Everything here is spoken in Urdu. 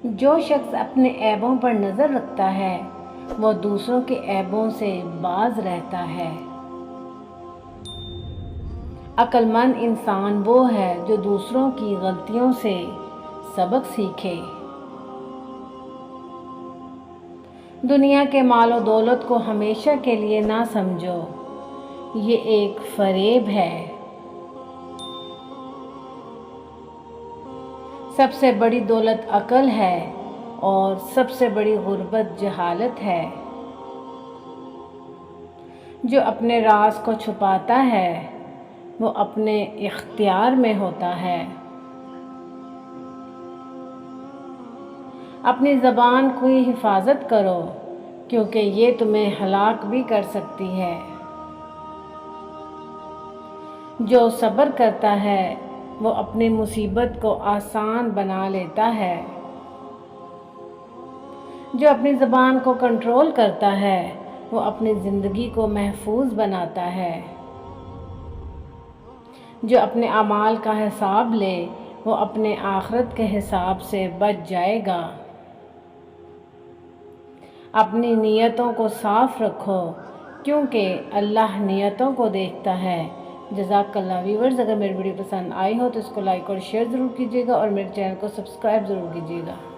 جو شخص اپنے عیبوں پر نظر رکھتا ہے وہ دوسروں کے عیبوں سے باز رہتا ہے۔ عقل مند انسان وہ ہے جو دوسروں کی غلطیوں سے سبق سیکھے۔ دنیا کے مال و دولت کو ہمیشہ کے لیے نہ سمجھو، یہ ایک فریب ہے۔ سب سے بڑی دولت عقل ہے اور سب سے بڑی غربت جہالت ہے۔ جو اپنے راز کو چھپاتا ہے وہ اپنے اختیار میں ہوتا ہے۔ اپنی زبان کی حفاظت کرو کیونکہ یہ تمہیں ہلاک بھی کر سکتی ہے۔ جو صبر کرتا ہے وہ اپنی مصیبت کو آسان بنا لیتا ہے۔ جو اپنی زبان کو کنٹرول کرتا ہے وہ اپنی زندگی کو محفوظ بناتا ہے۔ جو اپنے اعمال کا حساب لے وہ اپنے آخرت کے حساب سے بچ جائے گا۔ اپنی نیتوں کو صاف رکھو کیونکہ اللہ نیتوں کو دیکھتا ہے۔ جزاک اللہ ویورز، اگر میری ویڈیو پسند آئی ہو تو اس کو لائک اور شیئر ضرور کیجیے گا اور میرے چینل کو سبسکرائب ضرور کیجیے گا۔